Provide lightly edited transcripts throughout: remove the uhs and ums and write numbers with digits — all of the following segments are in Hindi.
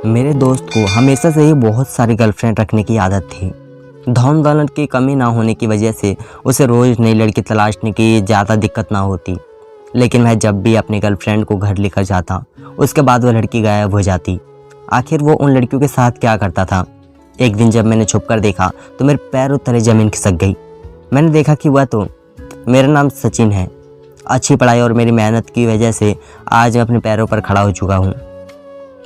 मेरे दोस्त को हमेशा से ही बहुत सारी गर्लफ्रेंड रखने की आदत थी। धन दौलत की कमी ना होने की वजह से उसे रोज़ नई लड़की तलाशने की ज़्यादा दिक्कत ना होती। लेकिन वह जब भी अपनी गर्लफ्रेंड को घर लेकर जाता, उसके बाद वह लड़की गायब हो जाती। आखिर वो उन लड़कियों के साथ क्या करता था? एक दिन जब मैंने छुप कर देखा तो मेरे पैरों तले ज़मीन खिसक गई। मैंने देखा कि वह तो मेरा नाम सचिन है। अच्छी पढ़ाई और मेरी मेहनत की वजह से आज मैं अपने पैरों पर खड़ा हो चुका हूँ।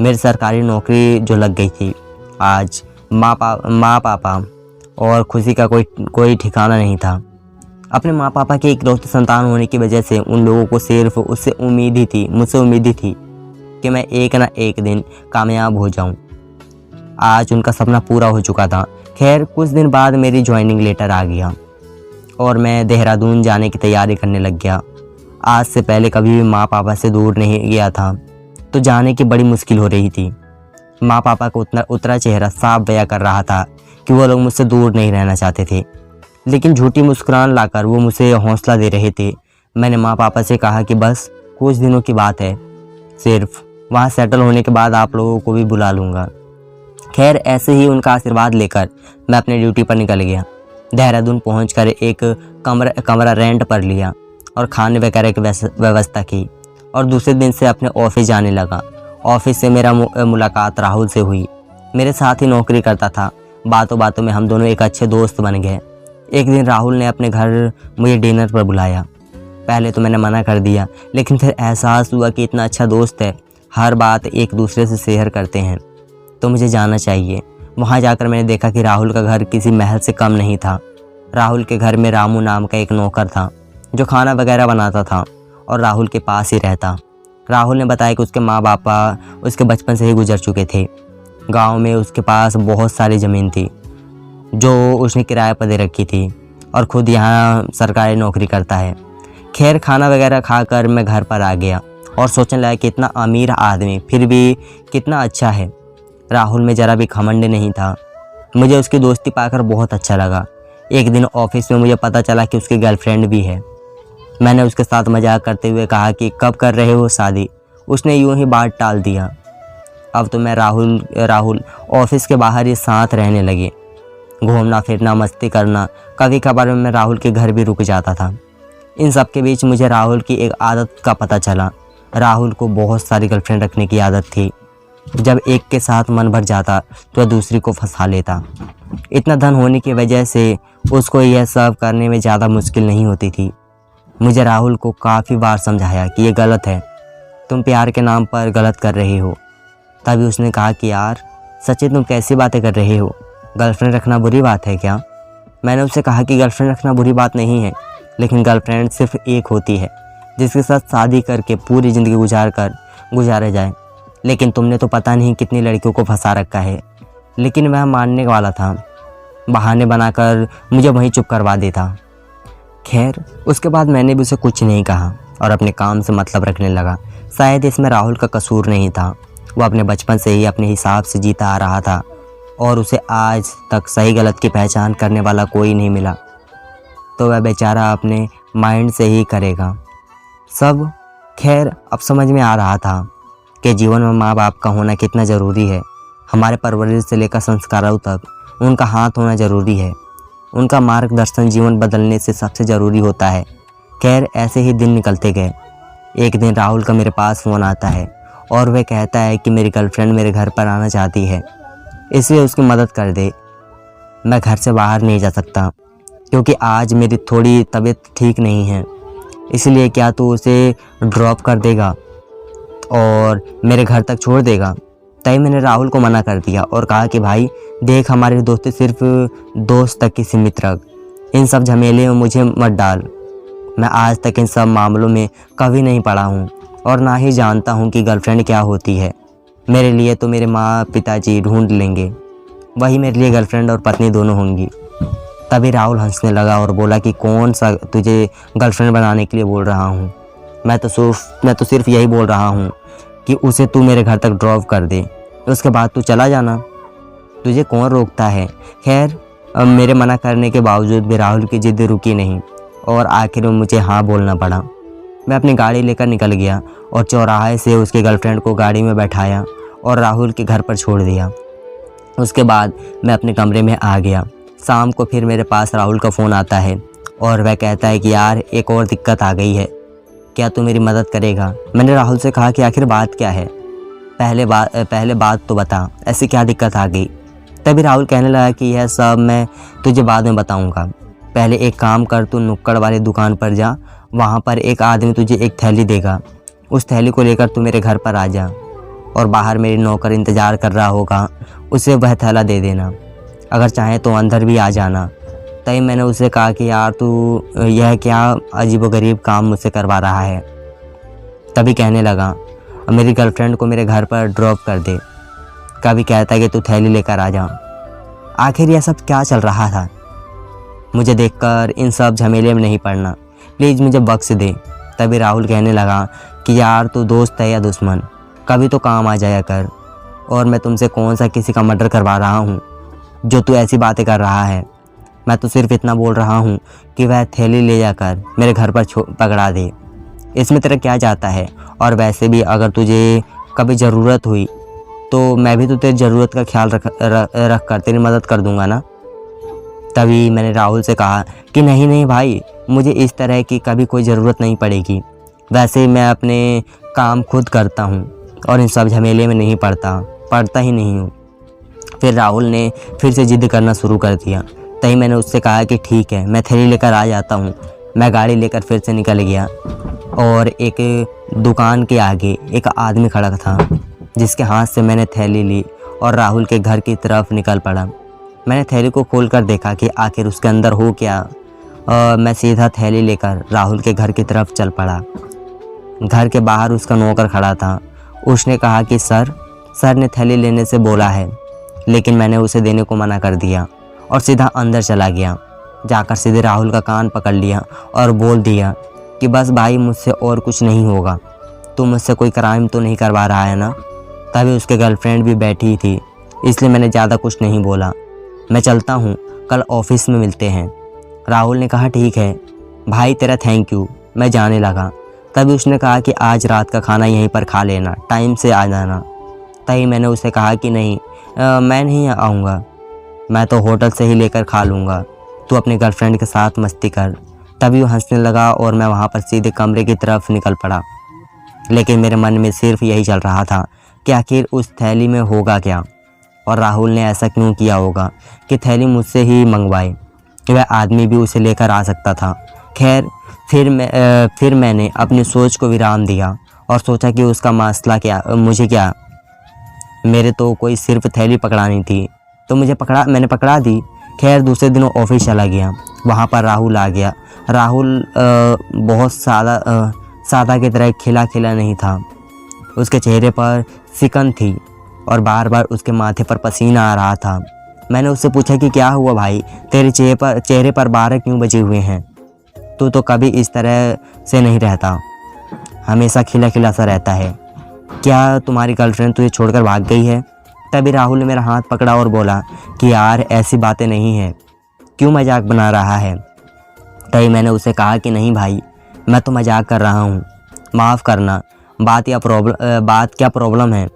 मेरी सरकारी नौकरी जो लग गई थी, आज माँ पापा और खुशी का कोई ठिकाना नहीं था। अपने माँ पापा के इकलौते संतान होने की वजह से उन लोगों को सिर्फ मुझसे उम्मीद ही थी कि मैं एक ना एक दिन कामयाब हो जाऊं। आज उनका सपना पूरा हो चुका था। खैर, कुछ दिन बाद मेरी ज्वाइनिंग लेटर आ गया और मैं देहरादून जाने की तैयारी करने लग गया। आज से पहले कभी भी माँ पापा से दूर नहीं गया था, तो जाने की बड़ी मुश्किल हो रही थी। माँ पापा का उतरा चेहरा साफ बयां कर रहा था कि वो लोग मुझसे दूर नहीं रहना चाहते थे, लेकिन झूठी मुस्कुराहट लाकर वो मुझे हौसला दे रहे थे। मैंने माँ पापा से कहा कि बस कुछ दिनों की बात है, सिर्फ वहाँ सेटल होने के बाद आप लोगों को भी बुला लूँगा। खैर, ऐसे ही उनका आशीर्वाद लेकर मैं अपनी ड्यूटी पर निकल गया। देहरादून पहुंचकर एक कमरा रेंट पर लिया और खाने वगैरह की व्यवस्था की और दूसरे दिन से अपने ऑफिस जाने लगा। ऑफिस से मेरा मुलाकात राहुल से हुई। मेरे साथ ही नौकरी करता था। बातों बातों में हम दोनों एक अच्छे दोस्त बन गए। एक दिन राहुल ने अपने घर मुझे डिनर पर बुलाया। पहले तो मैंने मना कर दिया, लेकिन फिर एहसास हुआ कि इतना अच्छा दोस्त है, हर बात एक दूसरे से शेयर करते हैं, तो मुझे जाना चाहिए। वहाँ जाकर मैंने देखा कि राहुल का घर किसी महल से कम नहीं था। राहुल के घर में रामू नाम का एक नौकर था जो खाना वगैरह बनाता था और राहुल के पास ही रहता। राहुल ने बताया कि उसके माँ बापा उसके बचपन से ही गुजर चुके थे। गांव में उसके पास बहुत सारी ज़मीन थी जो उसने किराए पर दे रखी थी और ख़ुद यहाँ सरकारी नौकरी करता है। खैर, खाना वगैरह खाकर मैं घर पर आ गया और सोचने लगा कि इतना अमीर आदमी फिर भी कितना अच्छा है। राहुल में ज़रा भी घमंड नहीं था। मुझे उसकी दोस्ती पाकर बहुत अच्छा लगा। एक दिन ऑफिस में मुझे पता चला कि उसकी गर्लफ्रेंड भी है। मैंने उसके साथ मजाक करते हुए कहा कि कब कर रहे हो शादी? उसने यूं ही बात टाल दिया। अब तो मैं राहुल ऑफिस के बाहर ही साथ रहने लगे, घूमना फिरना, मस्ती करना। कभी कभार मैं राहुल के घर भी रुक जाता था। इन सब के बीच मुझे राहुल की एक आदत का पता चला। राहुल को बहुत सारी गर्लफ्रेंड रखने की आदत थी। जब एक के साथ मन भर जाता तो वह दूसरी को फंसा लेता। इतना धन होने की वजह से उसको यह सब करने में ज़्यादा मुश्किल नहीं होती थी। मुझे राहुल को काफ़ी बार समझाया कि ये गलत है, तुम प्यार के नाम पर गलत कर रहे हो। तभी उसने कहा कि यार सचिन, तुम कैसी बातें कर रहे हो? गर्लफ्रेंड रखना बुरी बात है क्या? मैंने उससे कहा कि गर्लफ्रेंड रखना बुरी बात नहीं है, लेकिन गर्लफ्रेंड सिर्फ एक होती है जिसके साथ शादी करके पूरी ज़िंदगी गुजारा जाए। लेकिन तुमने तो पता नहीं कितनी लड़कियों को फंसा रखा है। लेकिन वह मानने वाला था, बहाने बनाकर मुझे वहीं चुप करवा देता। खैर, उसके बाद मैंने भी उसे कुछ नहीं कहा और अपने काम से मतलब रखने लगा। शायद इसमें राहुल का कसूर नहीं था। वह अपने बचपन से ही अपने हिसाब से जीता आ रहा था और उसे आज तक सही गलत की पहचान करने वाला कोई नहीं मिला, तो वह बेचारा अपने माइंड से ही करेगा सब। खैर, अब समझ में आ रहा था कि जीवन में माँ बाप का होना कितना ज़रूरी है। हमारे परवरिश से लेकर संस्कारों तक उनका हाथ होना ज़रूरी है। उनका मार्गदर्शन जीवन बदलने से सबसे ज़रूरी होता है। खैर, ऐसे ही दिन निकलते गए। एक दिन राहुल का मेरे पास फ़ोन आता है और वह कहता है कि मेरी गर्लफ्रेंड मेरे घर पर आना चाहती है, इसलिए उसकी मदद कर दे। मैं घर से बाहर नहीं जा सकता क्योंकि आज मेरी थोड़ी तबीयत ठीक नहीं है, इसलिए क्या तू उसे ड्रॉप कर देगा और मेरे घर तक छोड़ देगा? तभी मैंने राहुल को मना कर दिया और कहा कि भाई देख, हमारी दोस्ती सिर्फ दोस्त तक ही सीमित रख, इन सब झमेले में मुझे मत डाल। मैं आज तक इन सब मामलों में कभी नहीं पड़ा हूँ और ना ही जानता हूँ कि गर्लफ्रेंड क्या होती है। मेरे लिए तो मेरे माँ पिताजी ढूंढ लेंगे, वही मेरे लिए गर्लफ्रेंड और पत्नी दोनों होंगी। तभी राहुल हंसने लगा और बोला कि कौन सा तुझे गर्लफ्रेंड बनाने के लिए बोल रहा हूँ? मैं तो सिर्फ यही बोल रहा हूँ कि उसे तू मेरे घर तक ड्रॉप कर दे, उसके बाद तू चला जाना, तुझे कौन रोकता है। खैर, मेरे मना करने के बावजूद भी राहुल की जिद रुकी नहीं और आखिर में मुझे हाँ बोलना पड़ा। मैं अपनी गाड़ी लेकर निकल गया और चौराहे से उसकी गर्लफ्रेंड को गाड़ी में बैठाया और राहुल के घर पर छोड़ दिया। उसके बाद मैं अपने कमरे में आ गया। शाम को फिर मेरे पास राहुल का फ़ोन आता है और वह कहता है कि यार एक और दिक्कत आ गई है, क्या तू मेरी मदद करेगा। मैंने राहुल से कहा कि आखिर बात क्या है, पहले बात तो बता, ऐसी क्या दिक्कत आ गई। तभी राहुल कहने लगा कि यह सब मैं तुझे बाद में बताऊंगा, पहले एक काम कर, तू नुक्कड़ वाली दुकान पर जा, वहाँ पर एक आदमी तुझे एक थैली देगा, उस थैली को लेकर तू मेरे घर पर आ जा और बाहर मेरी नौकर इंतज़ार कर रहा होगा, उसे वह थैला दे देना, अगर चाहे तो अंदर भी आ जाना। तभी मैंने उसे कहा कि यार तू यह क्या अजीबोगरीब काम मुझसे करवा रहा है। तभी कहने लगा मेरी गर्लफ्रेंड को मेरे घर पर ड्रॉप कर दे, कभी कहता है कि तू थैली लेकर आ जा। आखिर यह सब क्या चल रहा था। मुझे देखकर इन सब झमेले में नहीं पड़ना, प्लीज़ मुझे बख्श दे। तभी राहुल कहने लगा कि यार तू दोस्त है या दुश्मन, कभी तो काम आ जाया कर, और मैं तुमसे कौन सा किसी का मर्डर करवा रहा हूँ जो तू ऐसी बातें कर रहा है। मैं तो सिर्फ इतना बोल रहा हूँ कि वह थैली ले जाकर मेरे घर पर पकड़ा दे, इसमें तेरा क्या जाता है। और वैसे भी अगर तुझे कभी ज़रूरत हुई तो मैं भी तो तेरी ज़रूरत का ख्याल रख कर तेरी मदद कर दूंगा ना। तभी मैंने राहुल से कहा कि नहीं भाई, मुझे इस तरह की कभी कोई ज़रूरत नहीं पड़ेगी, वैसे मैं अपने काम खुद करता हूँ और इन सब झमेले में नहीं पड़ता ही नहीं हूँ। फिर राहुल ने फिर से जिद करना शुरू कर दिया। तभी मैंने उससे कहा कि ठीक है, मैं थैली लेकर आ जाता हूँ। मैं गाड़ी लेकर फिर से निकल गया और एक दुकान के आगे एक आदमी खड़ा था, जिसके हाथ से मैंने थैली ली और राहुल के घर की तरफ निकल पड़ा। मैंने थैली को खोलकर देखा कि आखिर उसके अंदर हो क्या। मैं सीधा थैली लेकर राहुल के घर की तरफ चल पड़ा। घर के बाहर उसका नौकर खड़ा था। उसने कहा कि सर ने थैली लेने से बोला है, लेकिन मैंने उसे देने को मना कर दिया और सीधा अंदर चला गया। जाकर सीधे राहुल का कान पकड़ लिया और बोल दिया कि बस भाई, मुझसे और कुछ नहीं होगा, तू मुझसे कोई क्राइम तो नहीं करवा रहा है ना। तभी उसके गर्लफ्रेंड भी बैठी थी, इसलिए मैंने ज़्यादा कुछ नहीं बोला। मैं चलता हूँ, कल ऑफिस में मिलते हैं। राहुल ने कहा ठीक है भाई, तेरा थैंक यू। मैं जाने लगा। तभी उसने कहा कि आज रात का खाना यहीं पर खा लेना, टाइम से आ जाना। तभी मैंने उसे कहा कि नहीं, मैं नहीं आऊँगा, मैं तो होटल से ही लेकर खा लूँगा, तू अपनी गर्लफ्रेंड के साथ मस्ती कर। तभी वो हंसने लगा और मैं वहाँ पर सीधे कमरे की तरफ निकल पड़ा। लेकिन मेरे मन में सिर्फ यही चल रहा था कि आखिर उस थैली में होगा क्या, और राहुल ने ऐसा क्यों किया होगा कि थैली मुझसे ही मंगवाए, कि वह आदमी भी उसे लेकर आ सकता था। खैर फिर मैंने अपनी सोच को विराम दिया और सोचा कि उसका मसला क्या, मुझे क्या, मेरे तो कोई सिर्फ थैली पकड़ानी थी तो मैंने पकड़ा दी। खैर दूसरे दिनों ऑफिस चला गया। वहाँ पर राहुल आ गया। राहुल बहुत सादा की तरह खिला नहीं था। उसके चेहरे पर सिकन थी और बार बार उसके माथे पर पसीना आ रहा था। मैंने उससे पूछा कि क्या हुआ भाई, तेरे चेहरे पर 12 क्यों बजे हुए हैं, तू तो कभी इस तरह से नहीं रहता, हमेशा खिला सा रहता है, क्या तुम्हारी गर्लफ्रेंड तुझे छोड़कर भाग गई है। तभी राहुल ने मेरा हाथ पकड़ा और बोला कि यार ऐसी बातें नहीं है, क्यों मजाक बना रहा है। तभी मैंने उसे कहा कि नहीं भाई, मैं तो मजाक कर रहा हूँ, माफ़ करना, बात क्या प्रॉब्लम है।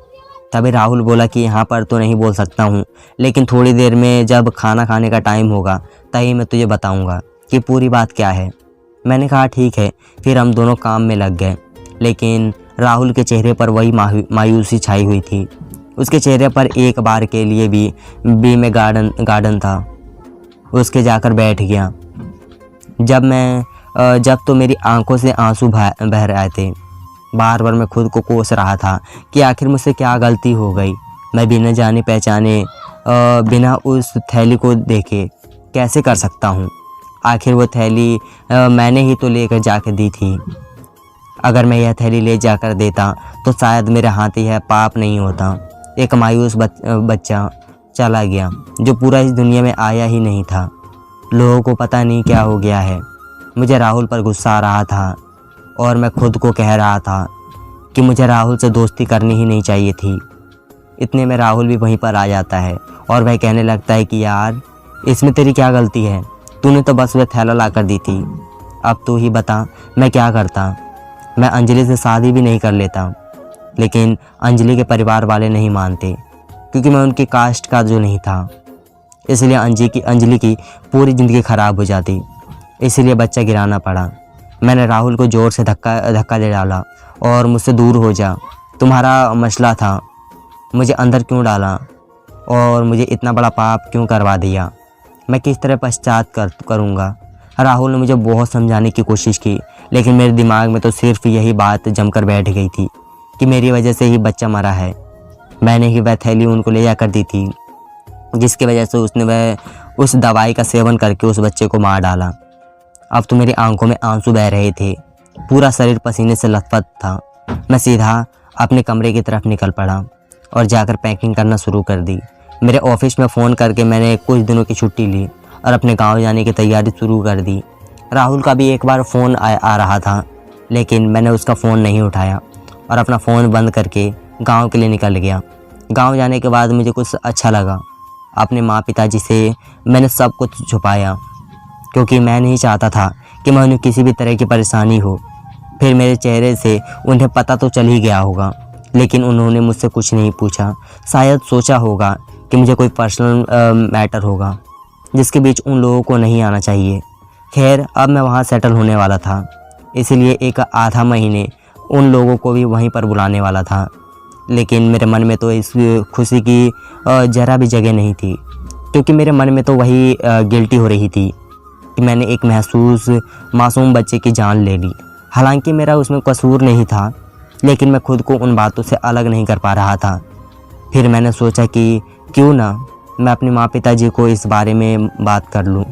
तभी राहुल बोला कि यहाँ पर तो नहीं बोल सकता हूँ, लेकिन थोड़ी देर में जब खाना खाने का टाइम होगा तभी मैं तुझे बताऊँगा कि पूरी बात क्या है। मैंने कहा ठीक है। फिर हम दोनों काम में लग गए, लेकिन राहुल के चेहरे पर वही मायूसी छाई हुई थी। उसके चेहरे पर एक बार के लिए भी में गार्डन था। उसके जाकर बैठ गया। जब तो मेरी आंखों से आंसू बह रहे थे। बार बार मैं खुद को कोस रहा था कि आखिर मुझसे क्या गलती हो गई। मैं बिना जाने पहचाने बिना उस थैली को देखे कैसे कर सकता हूँ। आखिर वो थैली मैंने ही तो लेकर जाकर दी थी। अगर मैं यह थैली ले जाकर देता तो शायद मेरे हाथ यह पाप नहीं होता। एक मायूस बच्चा चला गया जो पूरा इस दुनिया में आया ही नहीं था। लोगों को पता नहीं क्या हो गया है। मुझे राहुल पर गुस्सा आ रहा था और मैं खुद को कह रहा था कि मुझे राहुल से दोस्ती करनी ही नहीं चाहिए थी। इतने में राहुल भी वहीं पर आ जाता है और वह कहने लगता है कि यार इसमें तेरी क्या गलती है, तूने तो बस वह थैला ला कर दी थी। अब तू ही बता मैं क्या करता। मैं अंजलि से शादी भी नहीं कर लेता। लेकिन अंजलि के परिवार वाले नहीं मानते क्योंकि मैं उनकी कास्ट का जो नहीं था। इसलिए अंजलि की पूरी ज़िंदगी ख़राब हो जाती। इसलिए बच्चा गिराना पड़ा। मैंने राहुल को ज़ोर से धक्का दे डाला और मुझसे दूर हो जा, तुम्हारा मसला था, मुझे अंदर क्यों डाला और मुझे इतना बड़ा पाप क्यों करवा दिया, मैं किस तरह पश्चात करूँगा। राहुल ने मुझे बहुत समझाने की कोशिश की, लेकिन मेरे दिमाग में तो सिर्फ यही बात जमकर बैठ गई थी कि मेरी वजह से ही बच्चा मरा है। मैंने ही वह थैली उनको ले जाकर दी थी जिसकी वजह से उसने वह उस दवाई का सेवन करके उस बच्चे को मार डाला। अब तो मेरी आंखों में आंसू बह रहे थे, पूरा शरीर पसीने से लथपथ था। मैं सीधा अपने कमरे की तरफ निकल पड़ा और जाकर पैकिंग करना शुरू कर दी। मेरे ऑफिस में फ़ोन करके मैंने कुछ दिनों की छुट्टी ली और अपने गांव जाने की तैयारी शुरू कर दी। राहुल का भी एक बार फ़ोन आ रहा था, लेकिन मैंने उसका फ़ोन नहीं उठाया और अपना फ़ोन बंद करके गांव के लिए निकल गया। गांव जाने के बाद मुझे कुछ अच्छा लगा। अपने माँ पिताजी से मैंने सब कुछ छुपाया क्योंकि मैं नहीं चाहता था कि मैं उन्हें किसी भी तरह की परेशानी हो। फिर मेरे चेहरे से उन्हें पता तो चल ही गया होगा, लेकिन उन्होंने मुझसे कुछ नहीं पूछा। शायद सोचा होगा कि मुझे कोई पर्सनल मैटर होगा जिसके बीच उन लोगों को नहीं आना चाहिए। खैर, अब मैं वहाँ सेटल होने वाला था, इसीलिए एक आधा महीने उन लोगों को भी वहीं पर बुलाने वाला था। लेकिन मेरे मन में तो इस खुशी की ज़रा भी जगह नहीं थी, क्योंकि मेरे मन में तो वही गिल्टी हो रही थी कि मैंने एक महसूस मासूम बच्चे की जान ले ली। हालांकि मेरा उसमें कसूर नहीं था, लेकिन मैं खुद को उन बातों से अलग नहीं कर पा रहा था। फिर मैंने सोचा कि क्यों ना मैं अपने माँ पिताजी को इस बारे में बात कर लूँ,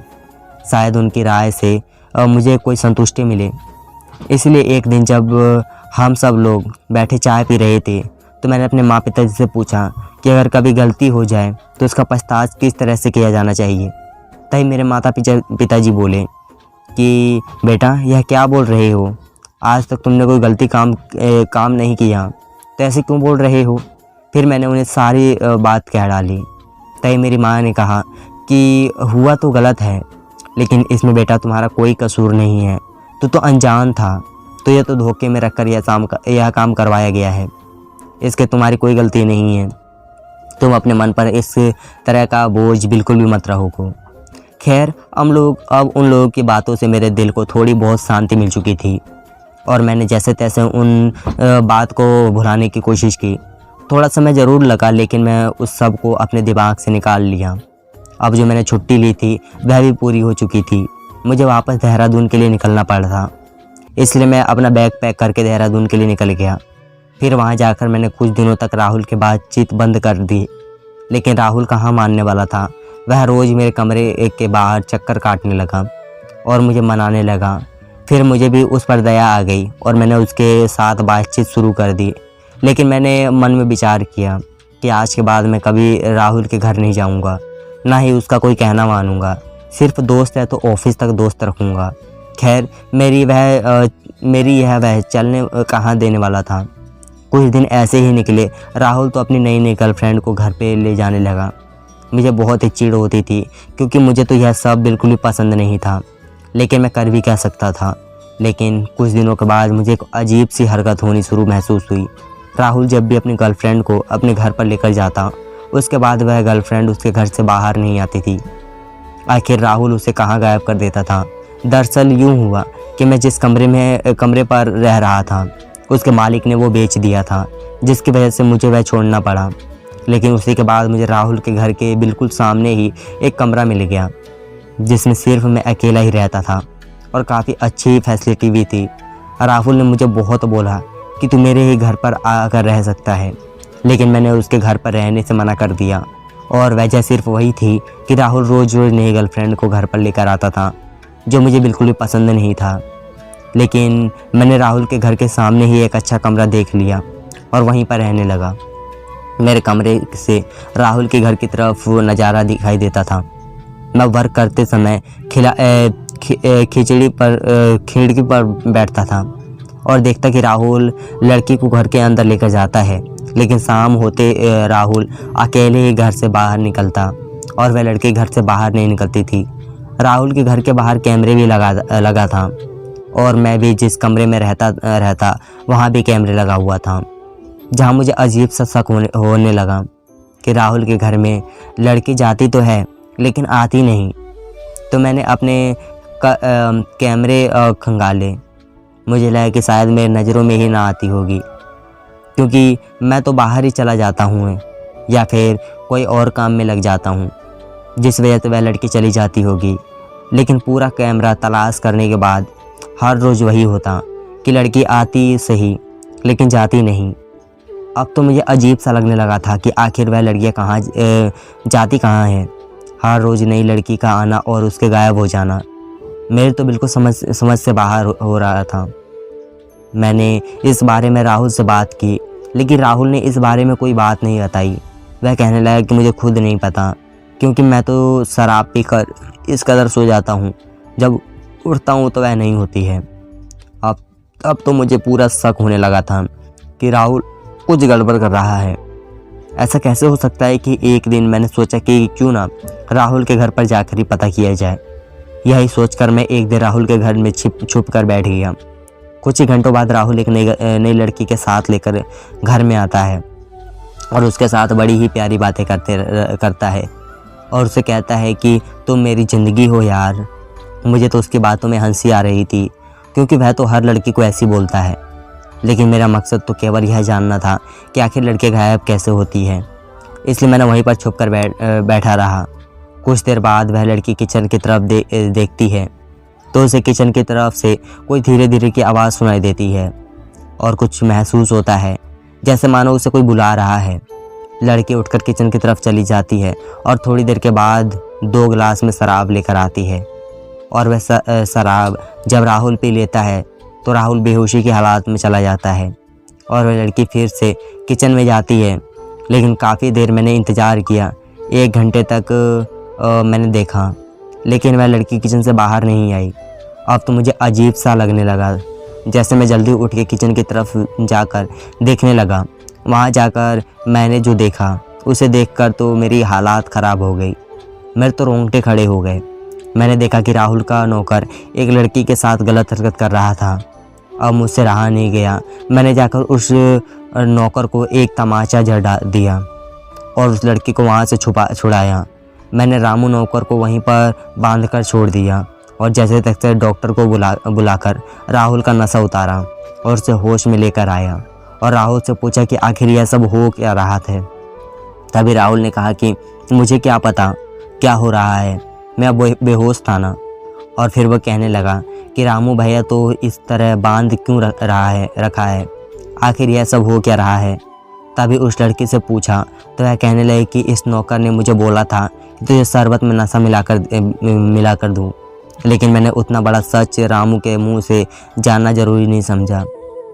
शायद उनकी राय से मुझे कोई संतुष्टि मिले। इसलिए एक दिन जब हम सब लोग बैठे चाय पी रहे थे तो मैंने अपने माँ पिताजी से पूछा कि अगर कभी गलती हो जाए तो उसका पछतावा किस तरह से किया जाना चाहिए। तभी मेरे पिताजी बोले कि बेटा, यह क्या बोल रहे हो, आज तक तुमने कोई गलती काम नहीं किया तो ऐसे क्यों बोल रहे हो। फिर मैंने उन्हें सारी बात कह डाली। तभी मेरी माँ ने कहा कि हुआ तो गलत है, लेकिन इसमें बेटा तुम्हारा कोई कसूर नहीं है, तो अनजान था, तो यह तो धोखे में रखकर यह काम करवाया गया है, इसके तुम्हारी कोई गलती नहीं है। तुम अपने मन पर इस तरह का बोझ बिल्कुल भी मत रखो। खैर, अब उन लोगों की बातों से मेरे दिल को थोड़ी बहुत शांति मिल चुकी थी और मैंने जैसे तैसे उन बात को भुलाने की कोशिश की। थोड़ा समय ज़रूर लगा, लेकिन मैं उस सब को अपने दिमाग से निकाल लिया। अब जो मैंने छुट्टी ली थी वह भी पूरी हो चुकी थी। मुझे वापस देहरादून के लिए निकलना पड़ा था, इसलिए मैं अपना बैग पैक करके देहरादून के लिए निकल गया। फिर वहाँ जाकर मैंने कुछ दिनों तक राहुल की बातचीत बंद कर दी, लेकिन राहुल कहाँ मानने वाला था। वह रोज़ मेरे कमरे के बाहर चक्कर काटने लगा और मुझे मनाने लगा। फिर मुझे भी उस पर दया आ गई और मैंने उसके साथ बातचीत शुरू कर दी। लेकिन मैंने मन में विचार किया कि आज के बाद मैं कभी राहुल के घर नहीं जाऊंगा, ना ही उसका कोई कहना मानूंगा। सिर्फ दोस्त है तो ऑफिस तक दोस्त रखूंगा। खैर, मेरी यह वह चलने कहाँ देने वाला था। कुछ दिन ऐसे ही निकले। राहुल तो अपनी नई गर्लफ्रेंड को घर पे ले जाने लगा। मुझे बहुत ही चिढ़ होती थी, क्योंकि मुझे तो यह सब बिल्कुल भी पसंद नहीं था, लेकिन मैं कर भी क्या सकता था। लेकिन कुछ दिनों के बाद मुझे एक अजीब सी हरकत होनी शुरू महसूस हुई। राहुल जब भी अपनी गर्लफ्रेंड को अपने घर पर लेकर जाता, उसके बाद वह गर्लफ्रेंड उसके घर से बाहर नहीं आती थी। आखिर राहुल उसे कहाँ गायब कर देता था। दरअसल यूँ हुआ कि मैं जिस कमरे पर रह रहा था, उसके मालिक ने वो बेच दिया था, जिसकी वजह से मुझे वह छोड़ना पड़ा। लेकिन उसी के बाद मुझे राहुल के घर के बिल्कुल सामने ही एक कमरा मिल गया, जिसमें सिर्फ मैं अकेला ही रहता था और काफ़ी अच्छी फैसिलिटी भी थी। राहुल ने मुझे बहुत बोला कि तू मेरे ही घर पर आकर रह सकता है, लेकिन मैंने उसके घर पर रहने से मना कर दिया। और वजह सिर्फ वही थी कि राहुल रोज़ नई गर्लफ्रेंड को घर पर लेकर आता था, जो मुझे बिल्कुल भी पसंद नहीं था। लेकिन मैंने राहुल के घर के सामने ही एक अच्छा कमरा देख लिया और वहीं पर रहने लगा। मेरे कमरे से राहुल के घर की तरफ नज़ारा दिखाई देता था। मैं वर्क करते समय खिड़की पर बैठता था और देखता कि राहुल लड़की को घर के अंदर लेकर जाता है, लेकिन शाम होते राहुल अकेले ही घर से बाहर निकलता और वह लड़की घर से बाहर नहीं निकलती थी। राहुल के घर के बाहर कैमरे भी लगा था और मैं भी जिस कमरे में रहता वहाँ भी कैमरे लगा हुआ था। जहाँ मुझे अजीब सा शक होने लगा कि राहुल के घर में लड़की जाती तो है लेकिन आती नहीं। तो मैंने अपने कैमरे खंगाले। मुझे लगा कि शायद मेरी नज़रों में ही ना आती होगी, क्योंकि मैं तो बाहर ही चला जाता हूँ या फिर कोई और काम में लग जाता हूँ, जिस वजह से वह लड़की चली जाती होगी। लेकिन पूरा कैमरा तलाश करने के बाद हर रोज़ वही होता कि लड़की आती सही लेकिन जाती नहीं। अब तो मुझे अजीब सा लगने लगा था कि आखिर वह लड़कियाँ कहाँ जाती कहाँ हैं। हर रोज़ नई लड़की का आना और उसके गायब हो जाना मेरे तो बिल्कुल समझ से बाहर हो रहा था। मैंने इस बारे में राहुल से बात की, लेकिन राहुल ने इस बारे में कोई बात नहीं बताई। वह कहने लगा कि मुझे खुद नहीं पता, क्योंकि मैं तो शराब पीकर इस कदर सो जाता हूँ, जब उठता हूँ तो वह नहीं होती है। अब तो मुझे पूरा शक होने लगा था कि राहुल कुछ गड़बड़ कर रहा है। ऐसा कैसे हो सकता है कि एक दिन मैंने सोचा कि क्यों ना राहुल के घर पर जाकर ही पता किया जाए। यही सोचकर मैं एक दिन राहुल के घर में छुप कर बैठ गया। कुछ ही घंटों बाद राहुल एक नई लड़की के साथ लेकर घर में आता है और उसके साथ बड़ी ही प्यारी बातें करता है और उसे कहता है कि तुम मेरी ज़िंदगी हो यार। मुझे तो उसकी बातों में हंसी आ रही थी, क्योंकि वह तो हर लड़की को ऐसी बोलता है। लेकिन मेरा मकसद तो केवल यह जानना था कि आखिर लड़की गायब कैसे होती है, इसलिए मैंने वहीं पर छुप कर बैठा रहा। कुछ देर बाद वह लड़की किचन की तरफ देखती है तो उसे किचन की तरफ से कोई धीरे धीरे की आवाज़ सुनाई देती है और कुछ महसूस होता है जैसे मानो उसे कोई बुला रहा है। लड़की उठकर किचन की तरफ चली जाती है और थोड़ी देर के बाद 2 गिलास में शराब लेकर आती है और वह शराब जब राहुल पी लेता है तो राहुल बेहोशी की हालात में चला जाता है और वह लड़की फिर से किचन में जाती है। लेकिन काफ़ी देर मैंने इंतज़ार किया, 1 घंटे तक मैंने देखा, लेकिन वह लड़की किचन से बाहर नहीं आई। अब तो मुझे अजीब सा लगने लगा। जैसे मैं जल्दी उठ के किचन की तरफ जाकर देखने लगा। वहाँ जाकर मैंने जो देखा उसे देखकर तो मेरी हालात ख़राब हो गई। मेरे तो रोंगटे खड़े हो गए। मैंने देखा कि राहुल का नौकर एक लड़की के साथ गलत हरकत कर रहा था। अब मुझसे रहा नहीं गया। मैंने जाकर उस नौकर को एक तमाचा जड़ दिया और उस लड़की को वहाँ से छुड़ाया। मैंने रामू नौकर को वहीं पर बांधकर छोड़ दिया और जैसे तैसे डॉक्टर को बुलाकर राहुल का नशा उतारा और उसे होश में लेकर आया और राहुल से पूछा कि आखिर यह सब हो क्या रहा था। तभी राहुल ने कहा कि मुझे क्या पता क्या हो रहा है, मैं अब बेहोश था ना। और फिर वह कहने लगा कि रामू भैया तो इस तरह बांध क्यों रखा है, आखिर यह सब हो क्या रहा है। तभी उस लड़की से पूछा तो वह कहने लगी कि इस नौकर ने मुझे बोला था कि तुझे शरबत में नशा मिलाकर दूँ, लेकिन मैंने उतना बड़ा सच रामू के मुंह से जानना ज़रूरी नहीं समझा।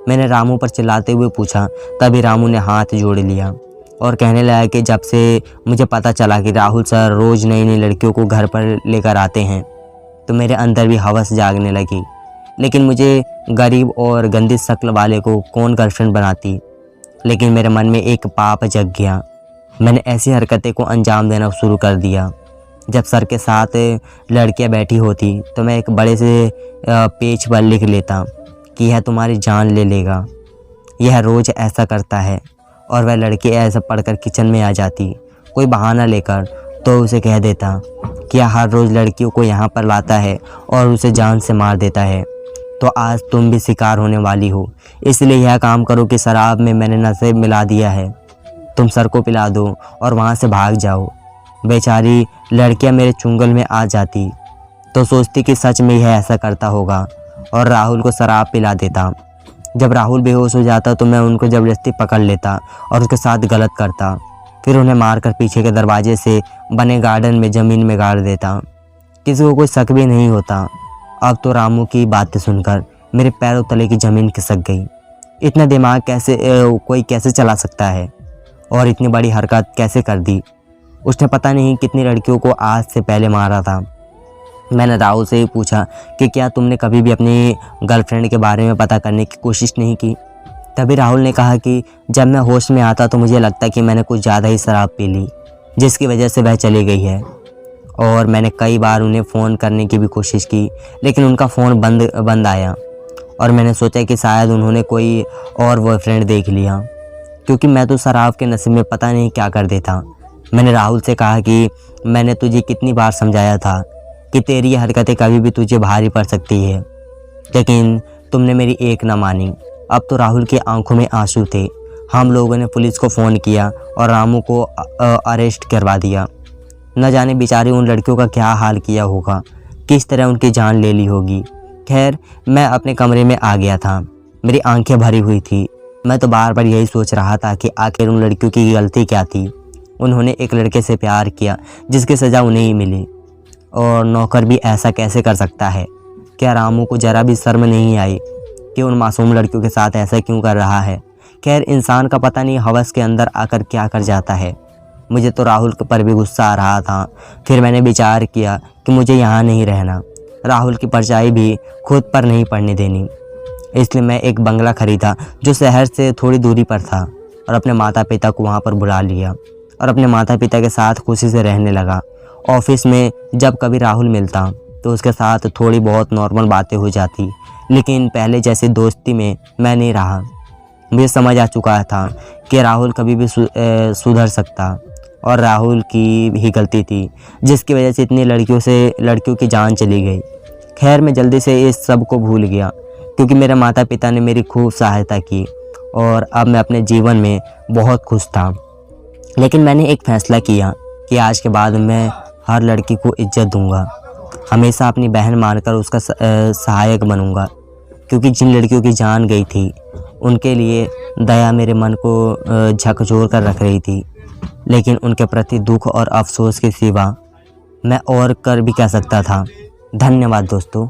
मैंने रामू पर चिल्लाते हुए पूछा। तभी रामू ने हाथ जोड़ लिया और कहने लगा कि जब से मुझे पता चला कि राहुल सर रोज़ नई नई लड़कियों को घर पर लेकर आते हैं तो मेरे अंदर भी हवस जागने लगी। लेकिन मुझे गरीब और गंदी शक्ल वाले को कौन गर्लफ्रेंड बनाती। लेकिन मेरे मन में एक पाप जग गया। मैंने ऐसी हरकतें को अंजाम देना शुरू कर दिया। जब सर के साथ लड़कियां बैठी होती तो मैं एक बड़े से पेज पर लिख लेता कि यह तुम्हारी जान ले लेगा। यह रोज़ ऐसा करता है। और वह लड़की ऐसा पढ़कर किचन में आ जाती कोई बहाना लेकर तो उसे कह देता कि यह हर रोज़ लड़कियों को यहाँ पर लाता है और उसे जान से मार देता है। तो आज तुम भी शिकार होने वाली हो, इसलिए यह काम करो कि शराब में मैंने नशे मिला दिया है, तुम सर को पिला दो और वहाँ से भाग जाओ। बेचारी लड़कियाँ मेरे चुंगल में आ जाती तो सोचती कि सच में यह ऐसा करता होगा और राहुल को शराब पिला देता। जब राहुल बेहोश हो जाता तो मैं उनको ज़बरदस्ती पकड़ लेता और उसके साथ गलत करता, फिर उन्हें मारकर पीछे के दरवाजे से बने गार्डन में ज़मीन में गाड़ देता। किसी को कोई शक भी नहीं होता। अब तो रामू की बातें सुनकर मेरे पैरों तले की ज़मीन खिसक गई। इतना दिमाग कोई कैसे चला सकता है और इतनी बड़ी हरकत कैसे कर दी। उसने पता नहीं कितनी लड़कियों को आज से पहले मारा था। मैंने राहुल से ही पूछा कि क्या तुमने कभी भी अपनी गर्लफ्रेंड के बारे में पता करने की कोशिश नहीं की। तभी राहुल ने कहा कि जब मैं होश में आता तो मुझे लगता कि मैंने कुछ ज़्यादा ही शराब पी ली, जिसकी वजह से वह चली गई है। और मैंने कई बार उन्हें फ़ोन करने की भी कोशिश की, लेकिन उनका फ़ोन बंद आया और मैंने सोचा कि शायद उन्होंने कोई और बॉयफ्रेंड देख लिया। क्योंकि मैं तो शराब के नशे में पता नहीं क्या कर देता। मैंने राहुल से कहा कि मैंने तुझे कितनी बार समझाया था कि तेरी ये हरकतें कभी भी तुझे भारी पड़ सकती है, लेकिन तुमने मेरी एक ना मानी। अब तो राहुल की आंखों में आंसू थे। हम लोगों ने पुलिस को फ़ोन किया और रामू को अरेस्ट करवा दिया। न जाने बेचारे उन लड़कियों का क्या हाल किया होगा, किस तरह उनकी जान ले ली होगी। खैर, मैं अपने कमरे में आ गया था। मेरी आंखें भरी हुई थी। मैं तो बार बार यही सोच रहा था कि आखिर उन लड़कियों की गलती क्या थी। उन्होंने एक लड़के से प्यार किया जिसकी सज़ा उन्हें ही मिली, और नौकर भी ऐसा कैसे कर सकता है। क्या रामू को ज़रा भी शर्म नहीं आई कि उन मासूम लड़कियों के साथ ऐसा क्यों कर रहा है। खैर, इंसान का पता नहीं हवस के अंदर आकर क्या कर जाता है। मुझे तो राहुल पर भी गुस्सा आ रहा था। फिर मैंने विचार किया कि मुझे यहाँ नहीं रहना, राहुल की परछाई भी खुद पर नहीं पड़ने देनी। इसलिए मैं एक बंगला खरीदा जो शहर से थोड़ी दूरी पर था, और अपने माता पिता को वहाँ पर बुला लिया और अपने माता पिता के साथ खुशी से रहने लगा। ऑफिस में जब कभी राहुल मिलता तो उसके साथ थोड़ी बहुत नॉर्मल बातें हो जाती, लेकिन पहले जैसी दोस्ती में मैं नहीं रहा। मुझे समझ आ चुका था कि राहुल कभी भी सुधर सकता, और राहुल की ही गलती थी जिसकी वजह से इतनी लड़कियों की जान चली गई। खैर, मैं जल्दी से इस सब को भूल गया क्योंकि मेरे माता पिता ने मेरी खूब सहायता की, और अब मैं अपने जीवन में बहुत खुश था। लेकिन मैंने एक फ़ैसला किया कि आज के बाद मैं हर लड़की को इज्जत दूंगा, हमेशा अपनी बहन मानकर उसका सहायक बनूंगा। क्योंकि जिन लड़कियों की जान गई थी उनके लिए दया मेरे मन को झकझोर कर रख रही थी, लेकिन उनके प्रति दुख और अफसोस के सिवा मैं और कर भी क्या सकता था। धन्यवाद दोस्तों।